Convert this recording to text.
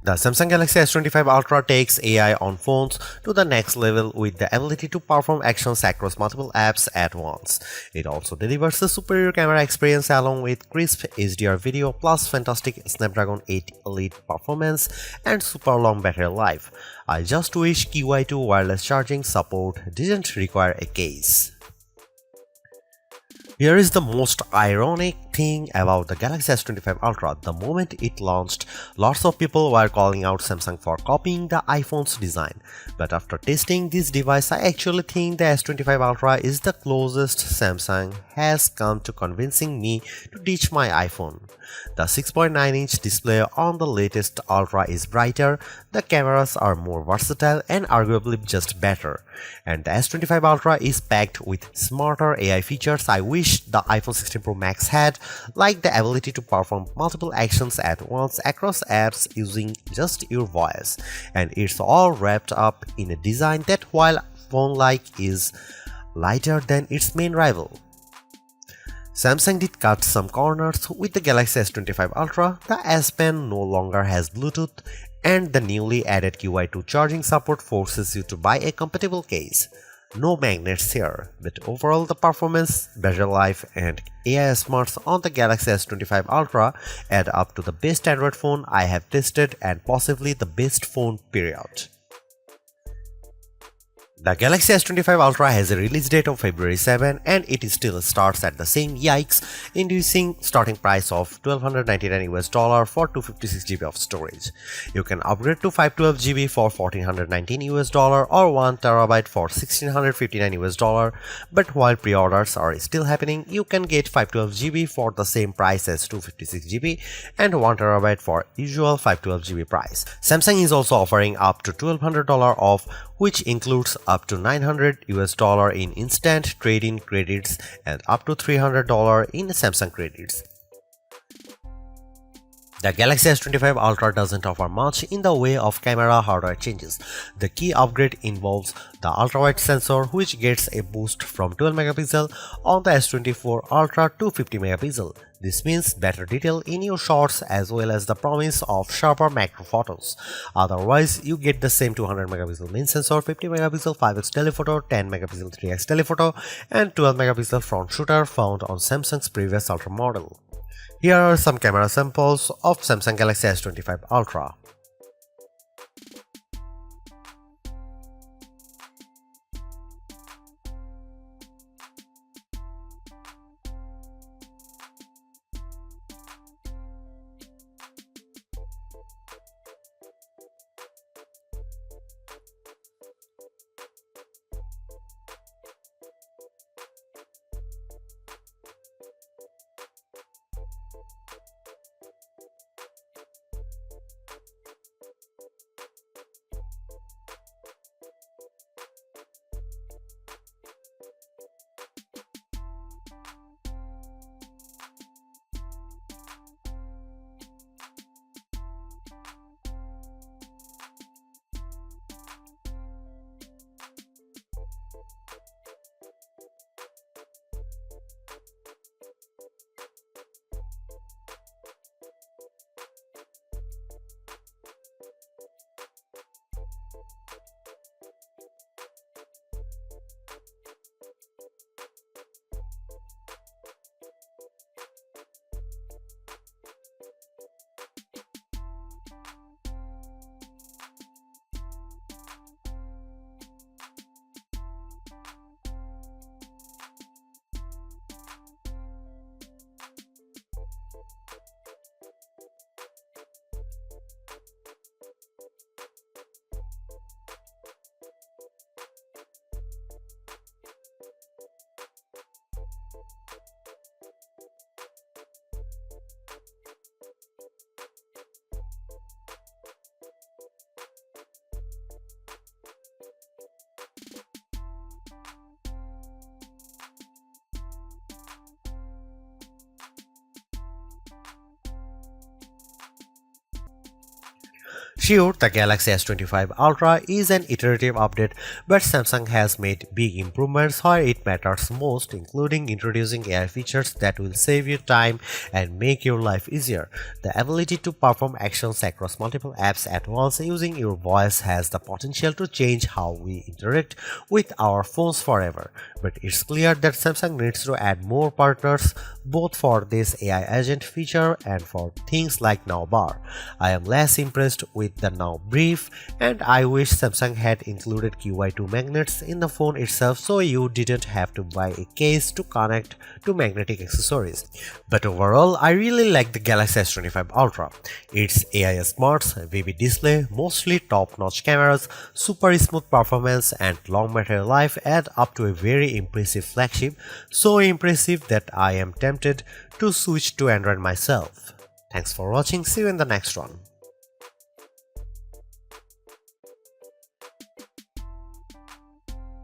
The Samsung Galaxy S25 Ultra takes AI on phones to the next level with the ability to perform actions across multiple apps at once. It also delivers a superior camera experience along with crisp HDR video plus fantastic Snapdragon 8 Elite performance and super long battery life. I just wish QI2 wireless charging support didn't require a case. Here is the most ironic thing about the Galaxy S25 Ultra. The moment it launched, lots of people were calling out Samsung for copying the iPhone's design. But after testing this device, I actually think the S25 Ultra is the closest Samsung has come to convincing me to ditch my iPhone. The 6.9-inch display on the latest Ultra is brighter, the cameras are more versatile and arguably just better. And the S25 Ultra is packed with smarter AI features I wish the iPhone 16 Pro Max had, like the ability to perform multiple actions at once across apps using just your voice. And it's all wrapped up in a design that, while phone-like, is lighter than its main rival. Samsung did cut some corners with the Galaxy S25 Ultra. The S Pen no longer has Bluetooth, and the newly added QI2 charging support forces you to buy a compatible case. No magnets here, but overall the performance, battery life, and AI smarts on the Galaxy S25 Ultra add up to the best Android phone I have tested and possibly the best phone period. The Galaxy S25 Ultra has a release date of February 7 and it still starts at the same inducing starting price of $1,299 for 256GB of storage. You can upgrade to 512GB for $1,419 or 1TB for $1,659, but while pre-orders are still happening, you can get 512GB for the same price as 256GB and 1TB for usual 512GB price. Samsung is also offering up to $1,200 off, which includes up to $900 in instant trade-in credits and up to $300 in Samsung credits. The Galaxy S25 Ultra doesn't offer much in the way of camera hardware changes. The key upgrade involves the ultra-wide sensor, which gets a boost from 12MP on the S24 Ultra to 50MP. This means better detail in your shots as well as the promise of sharper macro photos. Otherwise, you get the same 200MP main sensor, 50MP 5x telephoto, 10MP 3x telephoto, and 12MP front shooter found on Samsung's previous Ultra model. Here are some camera samples of Samsung Galaxy S25 Ultra. Sure, the Galaxy S25 Ultra is an iterative update, but Samsung has made big improvements where it matters most, including introducing AI features that will save you time and make your life easier. The ability to perform actions across multiple apps at once using your voice has the potential to change how we interact with our phones forever. But it's clear that Samsung needs to add more partners both for this AI agent feature and for things like Now Bar. I am less impressed with the Now Brief, and I wish Samsung had included QI2 magnets in the phone itself so you didn't have to buy a case to connect to magnetic accessories. But overall, I really like the Galaxy S25 Ultra. Its AI smarts, vivid display, mostly top-notch cameras, super smooth performance, and long battery life add up to a very impressive flagship, so impressive that I am tempted to switch to Android myself. Thanks for watching, see you in the next one.